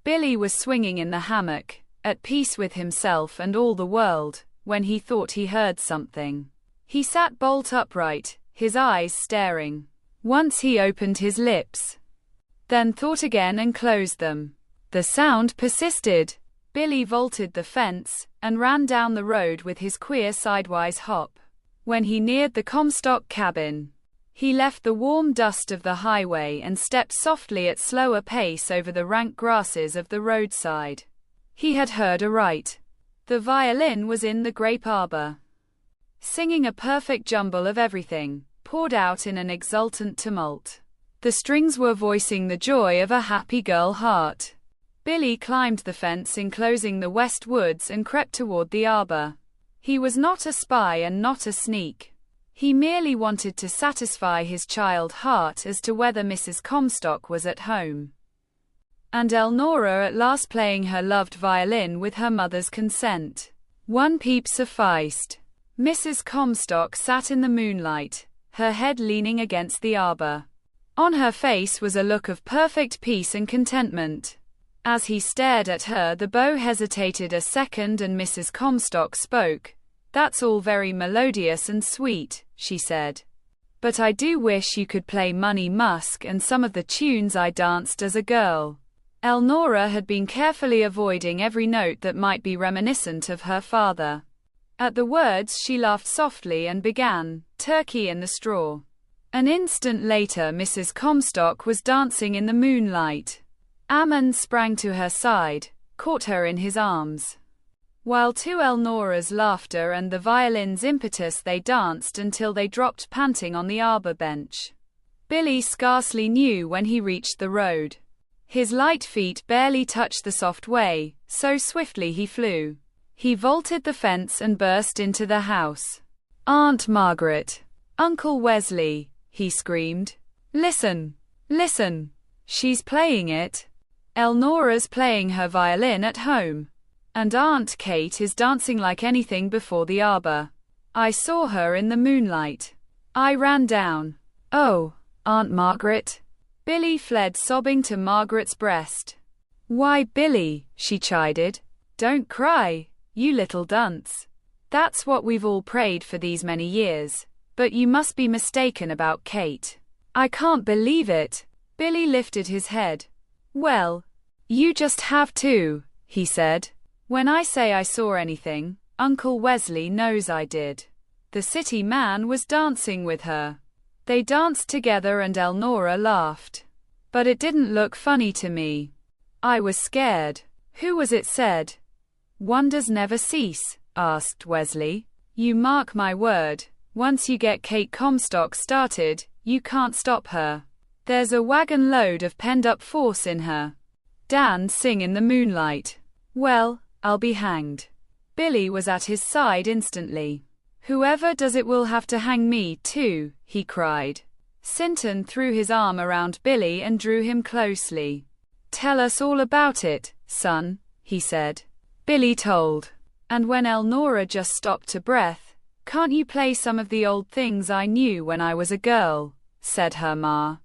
Billy was swinging in the hammock, at peace with himself and all the world, when he thought he heard something. He sat bolt upright, his eyes staring. Once he opened his lips, then thought again and closed them. The sound persisted. Billy vaulted the fence, and ran down the road with his queer sidewise hop. When he neared the Comstock cabin, he left the warm dust of the highway and stepped softly at slower pace over the rank grasses of the roadside. He had heard aright. The violin was in the grape arbor, singing a perfect jumble of everything, poured out in an exultant tumult. The strings were voicing the joy of a happy girl heart. Billy climbed the fence enclosing the west woods and crept toward the arbor. He was not a spy and not a sneak. He merely wanted to satisfy his child heart as to whether Mrs. Comstock was at home, and Elnora at last playing her loved violin with her mother's consent. One peep sufficed. Mrs. Comstock sat in the moonlight, her head leaning against the arbor. On her face was a look of perfect peace and contentment. As he stared at her, the beau hesitated a second and Mrs. Comstock spoke. "That's all very melodious and sweet," she said. "But I do wish you could play Money Musk and some of the tunes I danced as a girl." Elnora had been carefully avoiding every note that might be reminiscent of her father. At the words she laughed softly and began, "Turkey in the Straw." An instant later Mrs. Comstock was dancing in the moonlight. Ammon sprang to her side, caught her in his arms. While to Elnora's laughter and the violin's impetus they danced until they dropped panting on the arbor bench. Billy scarcely knew when he reached the road. His light feet barely touched the soft way, so swiftly he flew. He vaulted the fence and burst into the house. "Aunt Margaret! Uncle Wesley!" he screamed. "Listen! Listen! She's playing it! Elnora's playing her violin at home. And Aunt Kate is dancing like anything before the arbor. I saw her in the moonlight. I ran down. Oh, Aunt Margaret!" Billy fled sobbing to Margaret's breast. "Why, Billy," she chided. "Don't cry, you little dunce. That's what we've all prayed for these many years. But you must be mistaken about Kate." "I can't believe it." Billy lifted his head. "Well, you just have to," he said. "When I say I saw anything, Uncle Wesley knows I did. The city man was dancing with her. They danced together and Elnora laughed. But it didn't look funny to me. I was scared." "Who was it said?" "Wonders never cease," asked Wesley. "You mark my word, once you get Kate Comstock started, you can't stop her. There's a wagon load of penned-up force in her. Dan sing in the moonlight. Well, I'll be hanged." Billy was at his side instantly. "Whoever does it will have to hang me too," he cried. Sinton threw his arm around Billy and drew him closely. "Tell us all about it, son," he said. Billy told. "And when Elnora just stopped to breath, 'Can't you play some of the old things I knew when I was a girl?' said her ma.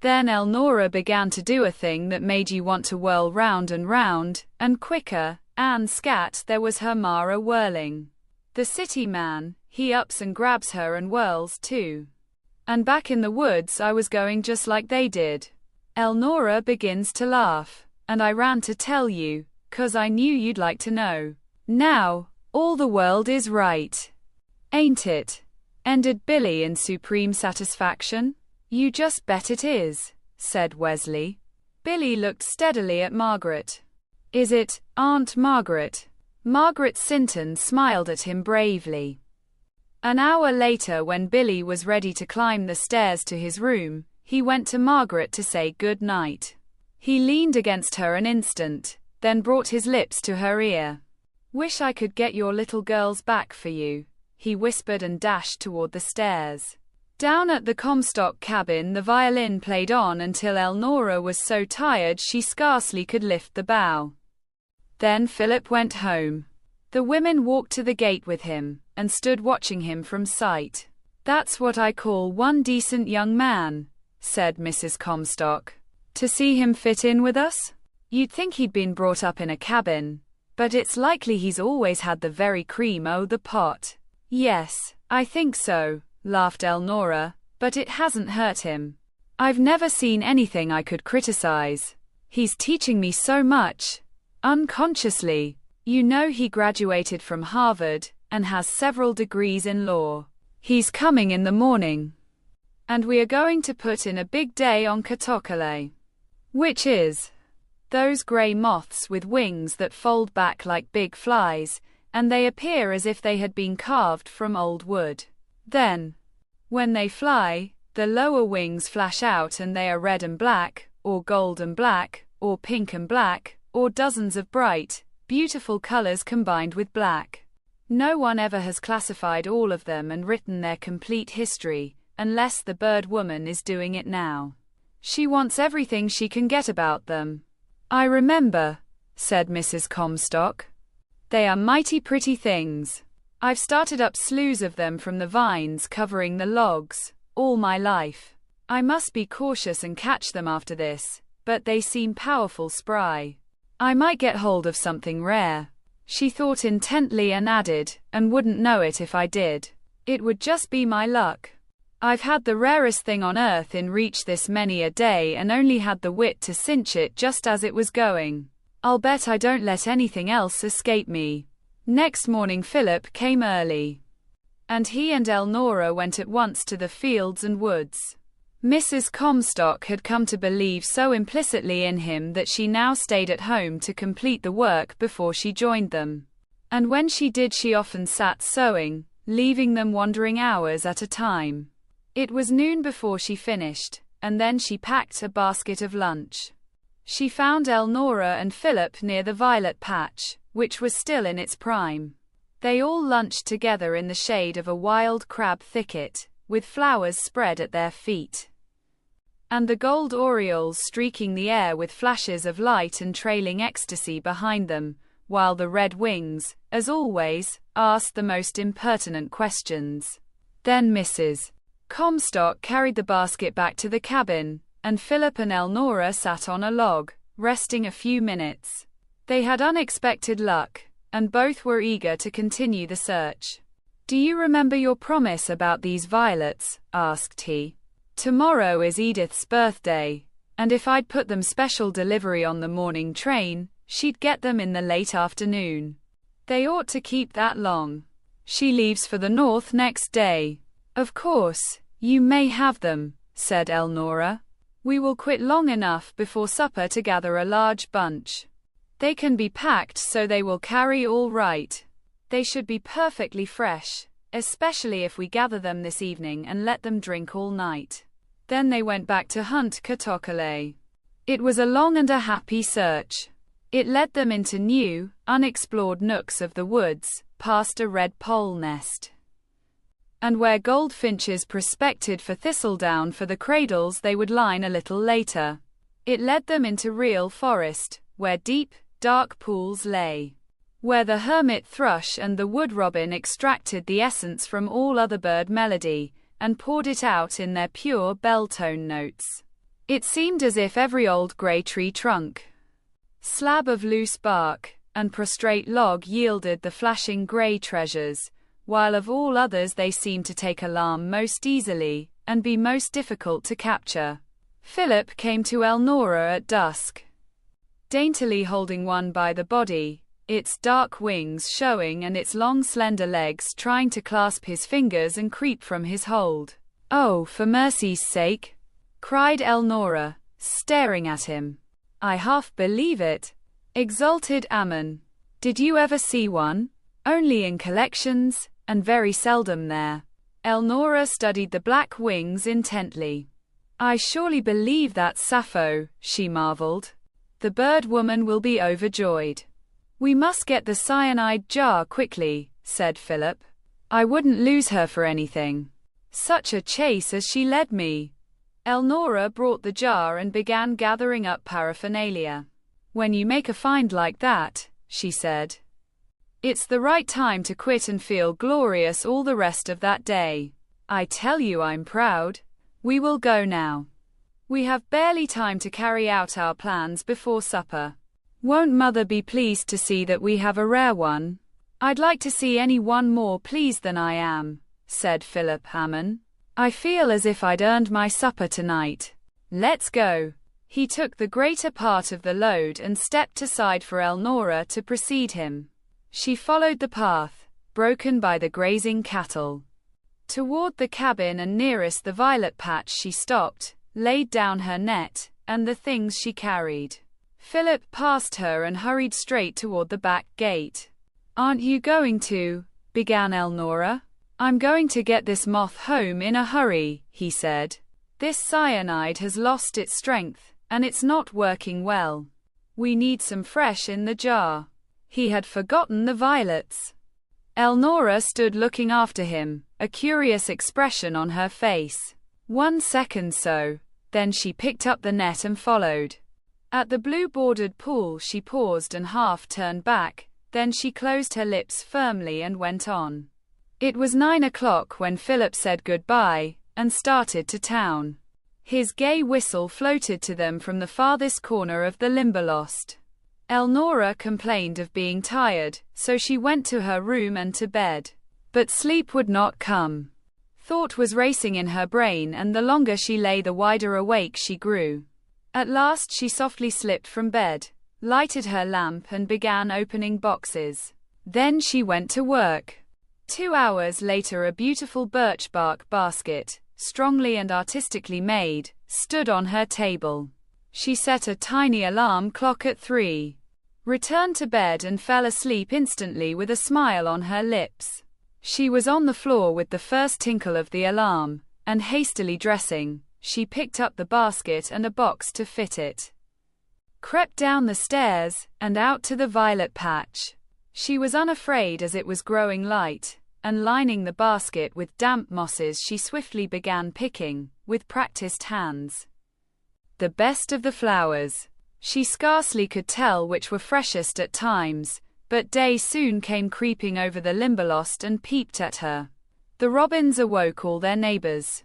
Then Elnora began to do a thing that made you want to whirl round, and quicker, and scat, there was her ma a-whirling. The city man, he ups and grabs her and whirls too. And back in the woods I was going just like they did." Elnora begins to laugh. "And I ran to tell you, 'cause I knew you'd like to know. Now, all the world is right. Ain't it?" ended Billy in supreme satisfaction. "You just bet it is," said Wesley. Billy looked steadily at Margaret. "Is it, Aunt Margaret?" Margaret Sinton smiled at him bravely. An hour later, when Billy was ready to climb the stairs to his room, he went to Margaret to say good night. He leaned against her an instant, then brought his lips to her ear. "Wish I could get your little girls back for you," he whispered and dashed toward the stairs. Down at the Comstock cabin the violin played on until Elnora was so tired she scarcely could lift the bow. Then Philip went home. The women walked to the gate with him, and stood watching him from sight. "That's what I call one decent young man," said Mrs. Comstock. "To see him fit in with us?" You'd think he'd been brought up in a cabin, but it's likely he's always had the very cream o' the pot. Yes, I think so, laughed Elnora, but it hasn't hurt him. I've never seen anything I could criticize. He's teaching me so much. Unconsciously. You know he graduated from Harvard, and has several degrees in law. He's coming in the morning. And we are going to put in a big day on Katokale. Which is? Those grey moths with wings that fold back like big flies, and they appear as if they had been carved from old wood. Then, when they fly, the lower wings flash out and they are red and black, or gold and black, or pink and black, or dozens of bright, beautiful colors combined with black. No one ever has classified all of them and written their complete history, unless the bird woman is doing it now. She wants everything she can get about them. I remember, said Mrs. Comstock. They are mighty pretty things. I've started up sloughs of them from the vines covering the logs, all my life. I must be cautious and catch them after this, but they seem powerful spry. I might get hold of something rare. She thought intently and added, and wouldn't know it if I did. It would just be my luck. I've had the rarest thing on earth in reach this many a day and only had the wit to cinch it just as it was going. I'll bet I don't let anything else escape me. Next morning Philip came early, and he and Elnora went at once to the fields and woods. Mrs. Comstock had come to believe so implicitly in him that she now stayed at home to complete the work before she joined them. And when she did, she often sat sewing, leaving them wandering hours at a time. It was noon before she finished, and then she packed a basket of lunch. She found Elnora and Philip near the violet patch, which was still in its prime. They all lunched together in the shade of a wild crab thicket, with flowers spread at their feet, and the gold orioles streaking the air with flashes of light and trailing ecstasy behind them, while the red wings, as always, asked the most impertinent questions. Then Mrs. Comstock carried the basket back to the cabin, and Philip and Elnora sat on a log, resting a few minutes. They had unexpected luck, and both were eager to continue the search. Do you remember your promise about these violets? Asked he. Tomorrow is Edith's birthday, and if I'd put them special delivery on the morning train, she'd get them in the late afternoon. They ought to keep that long. She leaves for the north next day. Of course, you may have them, said Elnora. We will quit long enough before supper to gather a large bunch. They can be packed so they will carry all right. They should be perfectly fresh, especially if we gather them this evening and let them drink all night. Then they went back to hunt Katokale. It was a long and a happy search. It led them into new, unexplored nooks of the woods, past a red pole nest, and where goldfinches prospected for thistledown for the cradles they would line a little later. It led them into real forest, where deep, dark pools lay, where the hermit thrush and the wood robin extracted the essence from all other bird melody, and poured it out in their pure bell-tone notes. It seemed as if every old grey tree trunk, slab of loose bark, and prostrate log yielded the flashing grey treasures, while of all others they seemed to take alarm most easily, and be most difficult to capture. Philip came to Elnora at dusk, daintily holding one by the body, its dark wings showing and its long slender legs trying to clasp his fingers and creep from his hold. "Oh, for mercy's sake!" cried Elnora, staring at him. "I half believe it," exulted Ammon. "Did you ever see one?" "Only in collections, and very seldom there." Elnora studied the black wings intently. "I surely believe that's Sappho," she marveled. "The bird woman will be overjoyed." "We must get the cyanide jar quickly," said Philip. "I wouldn't lose her for anything. Such a chase as she led me." Elnora brought the jar and began gathering up paraphernalia. "When you make a find like that," she said, "it's the right time to quit and feel glorious all the rest of that day. I tell you I'm proud. We will go now. We have barely time to carry out our plans before supper." Won't Mother be pleased to see that we have a rare one? I'd like to see any one more pleased than I am, said Philip Hammond. I feel as if I'd earned my supper tonight. Let's go. He took the greater part of the load and stepped aside for Elnora to precede him. She followed the path, broken by the grazing cattle. Toward the cabin and nearest the violet patch she stopped, laid down her net, and the things she carried. Philip passed her and hurried straight toward the back gate. Aren't you going to? Began Elnora. I'm going to get this moth home in a hurry, he said. This cyanide has lost its strength, and it's not working well. We need some fresh in the jar. He had forgotten the violets. Elnora stood looking after him, a curious expression on her face. 1 second so, then she picked up the net and followed. At the blue-bordered pool she paused and half turned back, then she closed her lips firmly and went on. It was 9 o'clock when Philip said goodbye, and started to town. His gay whistle floated to them from the farthest corner of the Limberlost. Elnora complained of being tired, so she went to her room and to bed. But sleep would not come. Thought was racing in her brain, and the longer she lay the wider awake she grew. At last she softly slipped from bed, lighted her lamp and began opening boxes. Then she went to work. 2 hours later a beautiful birch bark basket, strongly and artistically made, stood on her table. She set a tiny alarm clock at 3. Returned to bed and fell asleep instantly with a smile on her lips. She was on the floor with the first tinkle of the alarm, and hastily dressing, she picked up the basket and a box to fit it. Crept down the stairs, and out to the violet patch. She was unafraid as it was growing light, and lining the basket with damp mosses she swiftly began picking, with practiced hands, the best of the flowers. She scarcely could tell which were freshest at times, but day soon came creeping over the Limberlost and peeped at her. The robins awoke all their neighbors,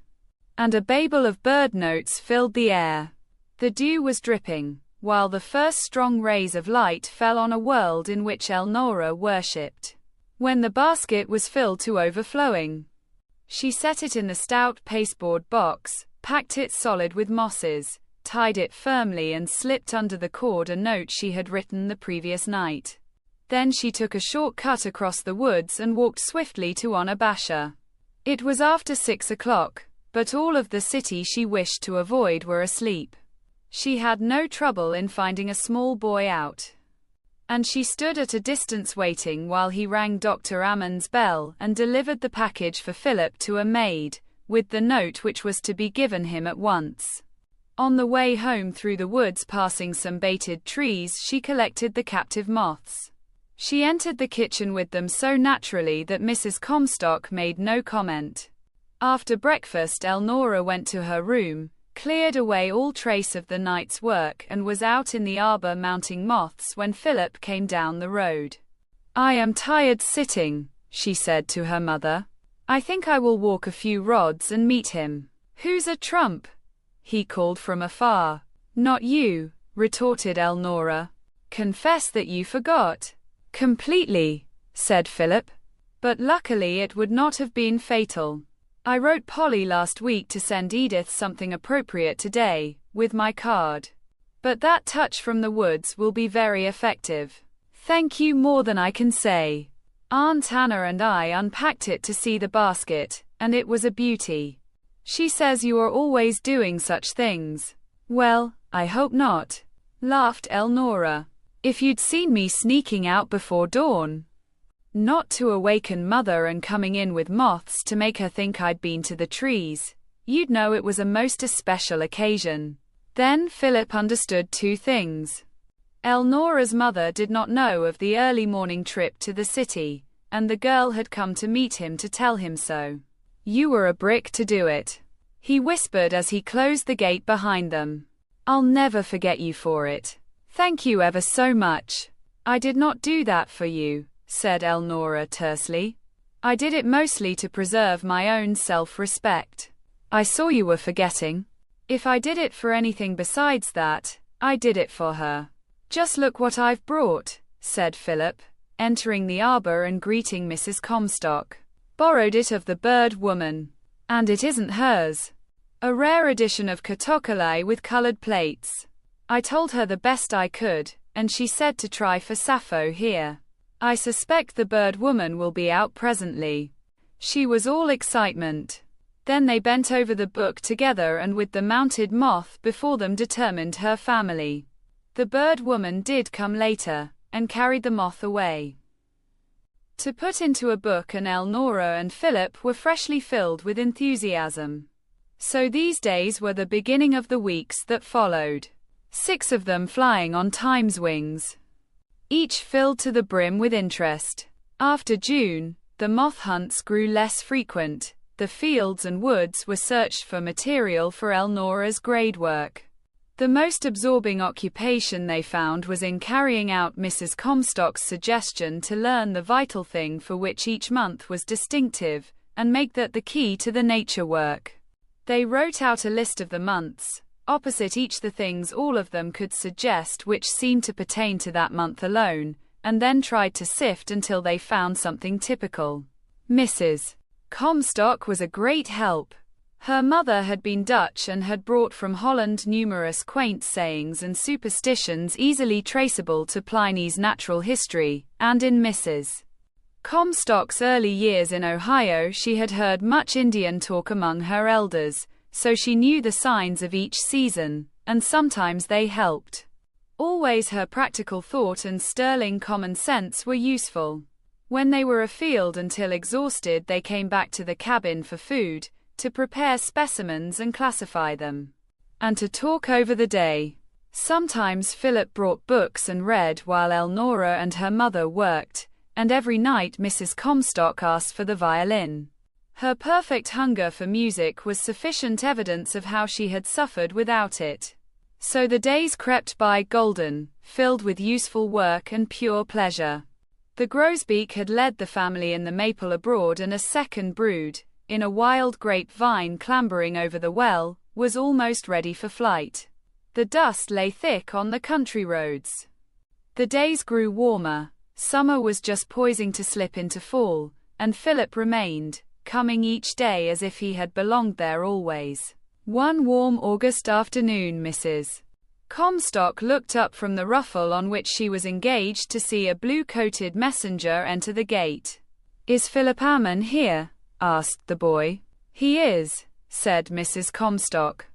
and a babel of bird notes filled the air. The dew was dripping, while the first strong rays of light fell on a world in which Elnora worshipped. When the basket was filled to overflowing, she set it in the stout pasteboard box, packed it solid with mosses, tied it firmly and slipped under the cord a note she had written the previous night. Then she took a short cut across the woods and walked swiftly to unabridged. It was after 6 o'clock, but all of the city she wished to avoid were asleep. She had no trouble in finding a small boy out, and she stood at a distance waiting while he rang Dr. Ammond's bell and delivered the package for Philip to a maid, with the note which was to be given him at once. On the way home through the woods passing some baited trees she collected the captive moths. She entered the kitchen with them so naturally that Mrs. Comstock made no comment. After breakfast Elnora went to her room, cleared away all trace of the night's work and was out in the arbor mounting moths when Philip came down the road. I am tired sitting, she said to her mother. I think I will walk a few rods and meet him. Who's a trump? He called from afar. Not you, retorted Elnora. Confess that you forgot. Completely, said Philip. But luckily it would not have been fatal. I wrote Polly last week to send Edith something appropriate today, with my card. But that touch from the woods will be very effective. Thank you more than I can say. Aunt Anna and I unpacked it to see the basket, and it was a beauty. She says you are always doing such things. Well, I hope not, laughed Elnora. If you'd seen me sneaking out before dawn, not to awaken Mother and coming in with moths to make her think I'd been to the trees, you'd know it was a most especial occasion. Then Philip understood 2 things. Elnora's mother did not know of the early morning trip to the city, and the girl had come to meet him to tell him so. You were a brick to do it, he whispered as he closed the gate behind them. I'll never forget you for it. Thank you ever so much. I did not do that for you, said Elnora tersely. I did it mostly to preserve my own self-respect. I saw you were forgetting. If I did it for anything besides that, I did it for her. Just look what I've brought, said Philip, entering the arbor and greeting Mrs. Comstock. Borrowed it of the bird woman. And it isn't hers. A rare edition of Catocalae with colored plates. I told her the best I could, and she said to try for Sappho here. I suspect the bird woman will be out presently. She was all excitement. Then they bent over the book together and with the mounted moth before them determined her family. The bird woman did come later, and carried the moth away to put into a book, and Elnora and Philip were freshly filled with enthusiasm. So these days were the beginning of the weeks that followed. 6 of them flying on time's wings, each filled to the brim with interest. After June, the moth hunts grew less frequent. The fields and woods were searched for material for Elnora's grade work. The most absorbing occupation they found was in carrying out Mrs. Comstock's suggestion to learn the vital thing for which each month was distinctive, and make that the key to the nature work. They wrote out a list of the months, opposite each the things all of them could suggest which seemed to pertain to that month alone, and then tried to sift until they found something typical. Mrs. Comstock was a great help. Her mother had been Dutch and had brought from Holland numerous quaint sayings and superstitions easily traceable to Pliny's Natural History, and in Mrs. Comstock's early years in Ohio she had heard much Indian talk among her elders, so she knew the signs of each season, and sometimes they helped. Always her practical thought and sterling common sense were useful. When they were afield until exhausted they came back to the cabin for food, to prepare specimens and classify them, and to talk over the day. Sometimes Philip brought books and read while Elnora and her mother worked, and every night Mrs. Comstock asked for the violin. Her perfect hunger for music was sufficient evidence of how she had suffered without it. So the days crept by golden, filled with useful work and pure pleasure. The grosbeak had led the family in the maple abroad, and a second brood, in a wild grapevine clambering over the well, was almost ready for flight. The dust lay thick on the country roads. The days grew warmer. Summer was just poising to slip into fall, and Philip remained, coming each day as if he had belonged there always. One warm August afternoon Mrs. Comstock looked up from the ruffle on which she was engaged to see a blue-coated messenger enter the gate. "Is Philip Ammon here?" asked the boy. "He is," said Mrs. Comstock.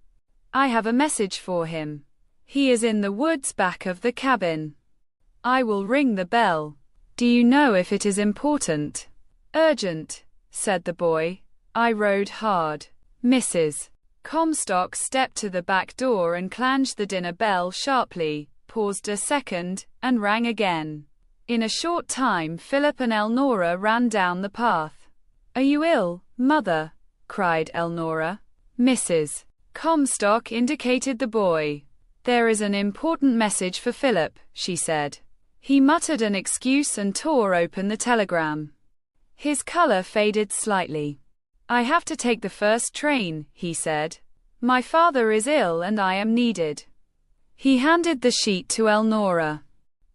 "I have a message for him. He is in the woods back of the cabin. I will ring the bell. Do you know if it is important?" "Urgent," said the boy. I rode hard. Mrs. Comstock stepped to the back door and clanged the dinner bell sharply, paused a second, and rang again. In a short time Philip and Elnora ran down the path. "Are you ill, mother?" cried Elnora. Mrs. Comstock indicated the boy. "There is an important message for Philip," she said. He muttered an excuse and tore open the telegram. His color faded slightly. "I have to take the first train," he said. "My father is ill and I am needed." He handed the sheet to Elnora.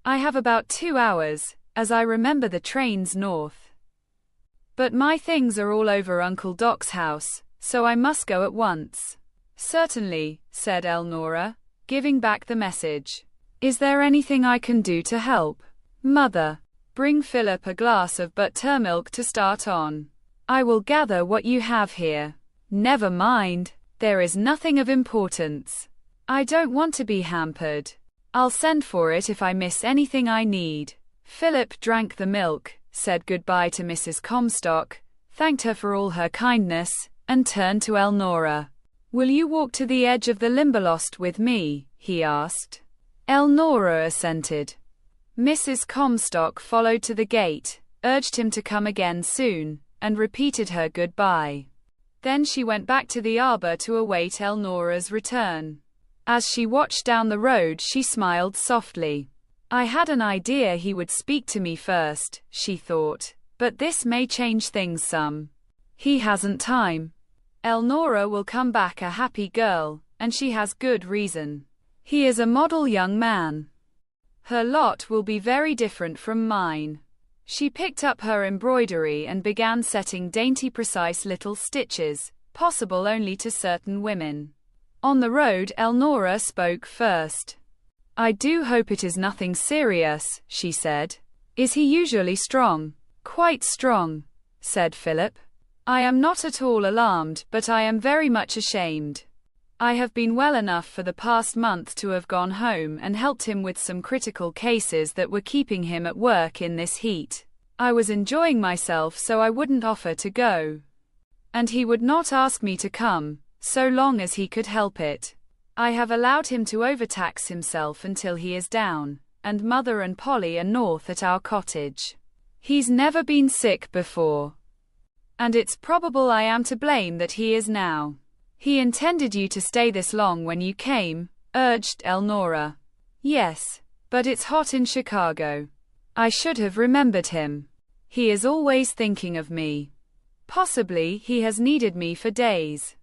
"I have about 2 hours, as I remember the train's north. But my things are all over Uncle Doc's house, so I must go at once." "Certainly," said Elnora, giving back the message. "Is there anything I can do to help?" "Mother, bring Philip a glass of buttermilk to start on. I will gather what you have here." "Never mind, there is nothing of importance. I don't want to be hampered. I'll send for it if I miss anything I need." Philip drank the milk, said goodbye to Mrs. Comstock, thanked her for all her kindness, and turned to Elnora. "Will you walk to the edge of the Limberlost with me?" he asked. Elnora assented. Mrs. Comstock followed to the gate, urged him to come again soon, and repeated her goodbye. Then she went back to the arbor to await Elnora's return. As she watched down the road she smiled softly. "I had an idea he would speak to me first," she thought, "but this may change things some. He hasn't time. Elnora will come back a happy girl, and she has good reason. He is a model young man. Her lot will be very different from mine. She picked up her embroidery and began setting dainty, precise little stitches, possible only to certain women. On the road, Elnora spoke first. "I do hope it is nothing serious," she said. "Is he usually strong?" "Quite strong," said Philip. "I am not at all alarmed, but I am very much ashamed. I have been well enough for the past month to have gone home and helped him with some critical cases that were keeping him at work in this heat. I was enjoying myself, so I wouldn't offer to go. And he would not ask me to come, so long as he could help it. I have allowed him to overtax himself until he is down, and Mother and Polly are north at our cottage. He's never been sick before. And it's probable I am to blame that he is now." "He intended you to stay this long when you came," urged Elnora. "Yes, but it's hot in Chicago. I should have remembered him. He is always thinking of me. Possibly he has needed me for days.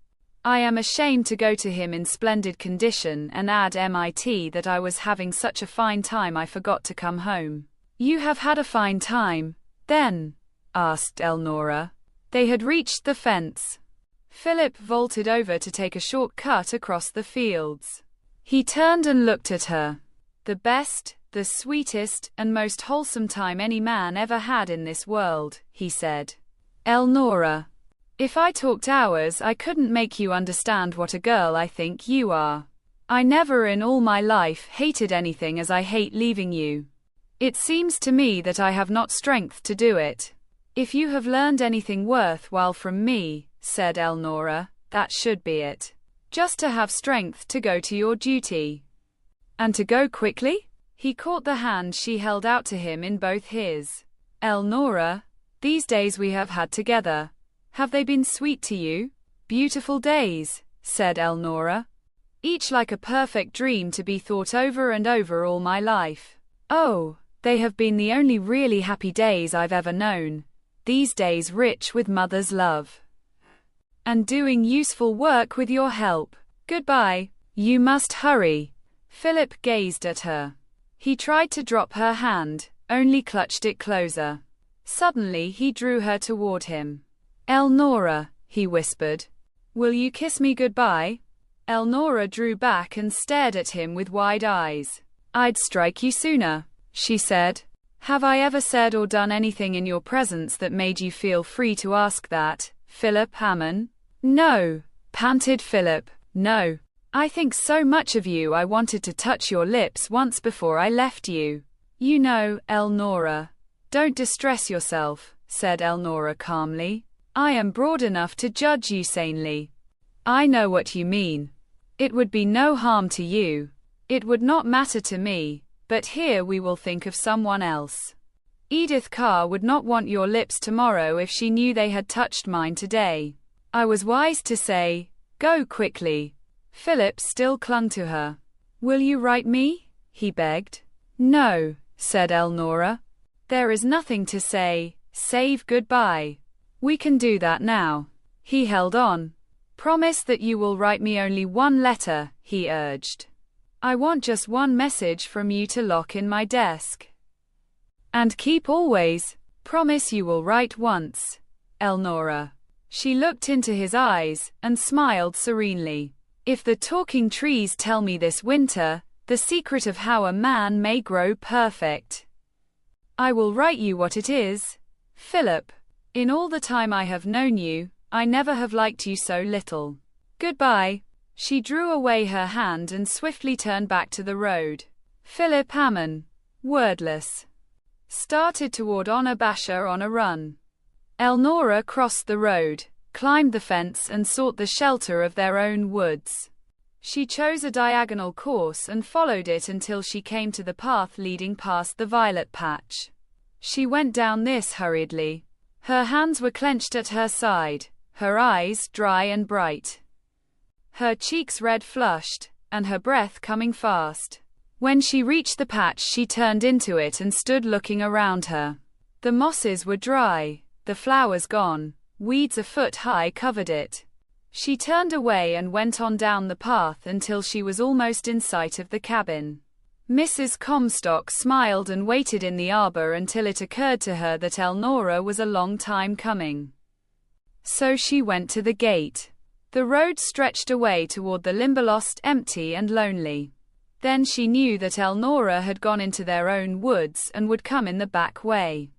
I am ashamed to go to him in splendid condition and add that I was having such a fine time I forgot to come home." "You have had a fine time, then?" asked Elnora. They had reached the fence. Philip vaulted over to take a short cut across the fields. He turned and looked at her. "The best, the sweetest, and most wholesome time any man ever had in this world," he said. "Elnora, if I talked hours I couldn't make you understand what a girl I think you are. I never in all my life hated anything as I hate leaving you. It seems to me that I have not strength to do it. If you have learned anything worthwhile from me," said Elnora, "that should be it. Just to have strength to go to your duty. And to go quickly?" He caught the hand she held out to him in both his. "Elnora, these days we have had together, have they been sweet to you?" "Beautiful days," said Elnora. "Each like a perfect dream to be thought over and over all my life. Oh, they have been the only really happy days I've ever known. These days rich with mother's love. And doing useful work with your help. Goodbye. You must hurry." Philip gazed at her. He tried to drop her hand, only clutched it closer. Suddenly he drew her toward him. "Elnora," he whispered. "Will you kiss me goodbye?" Elnora drew back and stared at him with wide eyes. "I'd strike you sooner," she said. "Have I ever said or done anything in your presence that made you feel free to ask that, Philip Hammond?" "No," panted Philip. "No. I think so much of you I wanted to touch your lips once before I left you." "You know, Elnora." "Don't distress yourself," said Elnora calmly. "I am broad enough to judge you sanely. I know what you mean. It would be no harm to you. It would not matter to me. But here we will think of someone else. Edith Carr would not want your lips tomorrow if she knew they had touched mine today. I was wise to say, go quickly." Philip still clung to her. "Will you write me?" he begged. "No," said Elnora. "There is nothing to say, save goodbye. We can do that now." He held on. "Promise that you will write me only one letter," he urged. "I want just one message from you to lock in my desk. And keep always. Promise you will write once, Elnora." She looked into his eyes, and smiled serenely. "If the talking trees tell me this winter, the secret of how a man may grow perfect, I will write you what it is. Philip, in all the time I have known you, I never have liked you so little. Goodbye." She drew away her hand and swiftly turned back to the road. Philip Hammond, wordless, started toward Honor Basher on a run. Elnora crossed the road, climbed the fence and sought the shelter of their own woods. She chose a diagonal course and followed it until she came to the path leading past the violet patch. She went down this hurriedly. Her hands were clenched at her side, her eyes dry and bright, her cheeks red flushed, and her breath coming fast. When she reached the patch, she turned into it and stood looking around her. The mosses were dry, the flowers gone, weeds a foot high covered it. She turned away and went on down the path until she was almost in sight of the cabin. Mrs. Comstock smiled and waited in the arbor until it occurred to her that Elnora was a long time coming. So she went to the gate. The road stretched away toward the Limberlost, empty and lonely. Then she knew that Elnora had gone into their own woods and would come in the back way.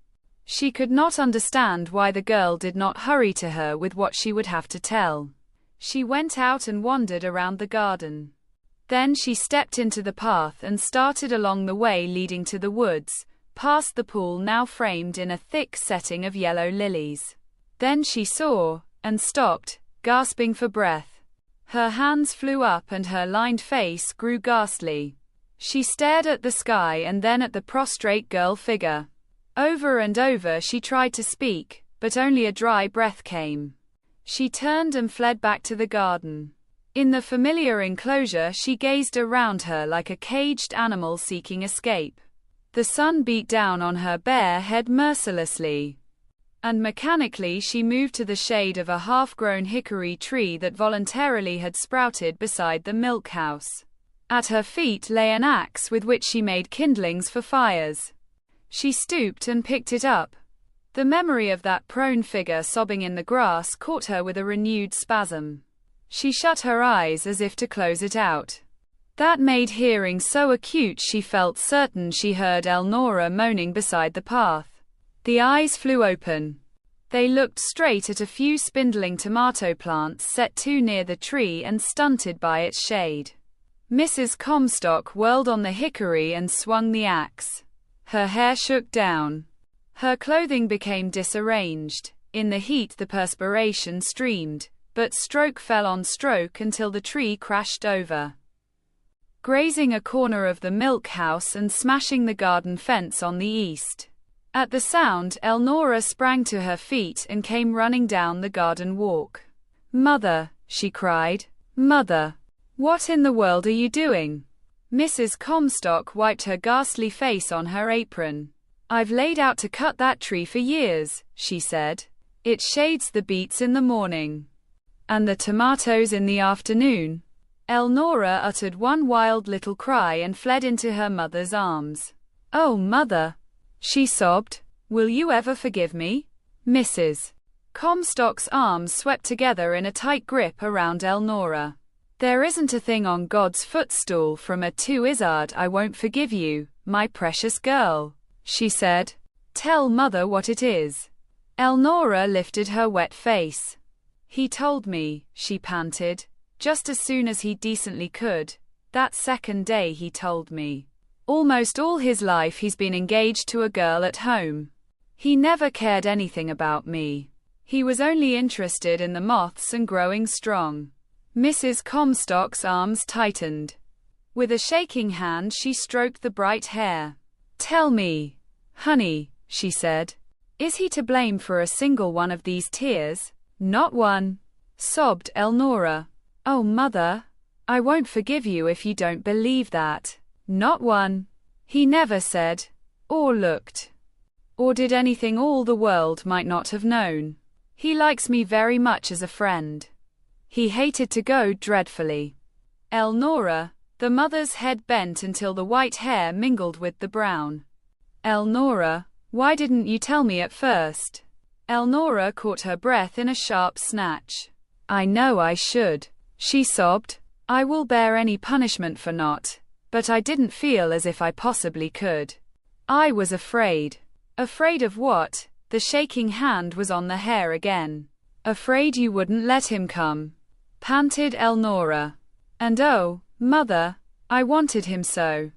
She could not understand why the girl did not hurry to her with what she would have to tell. She went out and wandered around the garden. Then she stepped into the path and started along the way leading to the woods, past the pool now framed in a thick setting of yellow lilies. Then she saw, and stopped, gasping for breath. Her hands flew up and her lined face grew ghastly. She stared at the sky and then at the prostrate girl figure. Over and over she tried to speak, but only a dry breath came. She turned and fled back to the garden. In the familiar enclosure she gazed around her like a caged animal seeking escape. The sun beat down on her bare head mercilessly. And mechanically she moved to the shade of a half-grown hickory tree that voluntarily had sprouted beside the milk house. At her feet lay an axe with which she made kindlings for fires. She stooped and picked it up. The memory of that prone figure sobbing in the grass caught her with a renewed spasm. She shut her eyes as if to close it out. That made hearing so acute she felt certain she heard Elnora moaning beside the path. The eyes flew open. They looked straight at a few spindling tomato plants set too near the tree and stunted by its shade. Mrs. Comstock whirled on the hickory and swung the axe. Her hair shook down. Her clothing became disarranged. In the heat the perspiration streamed, but stroke fell on stroke until the tree crashed over, grazing a corner of the milk house and smashing the garden fence on the east. At the sound, Elnora sprang to her feet and came running down the garden walk. "Mother," she cried. "Mother! What in the world are you doing?" Mrs. Comstock wiped her ghastly face on her apron. "I've laid out to cut that tree for years," she said. "It shades the beets in the morning, and the tomatoes in the afternoon." Elnora uttered one wild little cry and fled into her mother's arms. "Oh, Mother," she sobbed, "will you ever forgive me?" Mrs. Comstock's arms swept together in a tight grip around Elnora. "There isn't a thing on God's footstool from a two-izzard I won't forgive you, my precious girl," she said. "Tell Mother what it is." Elnora lifted her wet face. "He told me," she panted, "just as soon as he decently could. That second day he told me. Almost all his life he's been engaged to a girl at home. He never cared anything about me. He was only interested in the moths and growing strong." Mrs. Comstock's arms tightened. With a shaking hand she stroked the bright hair. "Tell me, honey," she said. "Is he to blame for a single one of these tears?" "Not one," sobbed Elnora. "Oh, Mother, I won't forgive you if you don't believe that." "Not one. He never said, or looked, or did anything all the world might not have known. He likes me very much as a friend. He hated to go dreadfully." Elnora, the mother's head bent until the white hair mingled with the brown. "Elnora, why didn't you tell me at first?" Elnora caught her breath in a sharp snatch. "I know I should," she sobbed. "I will bear any punishment for not, but I didn't feel as if I possibly could. I was afraid." "Afraid of what?" The shaking hand was on the hair again. "Afraid you wouldn't let him come," panted Elnora. "And oh, Mother, I wanted him so."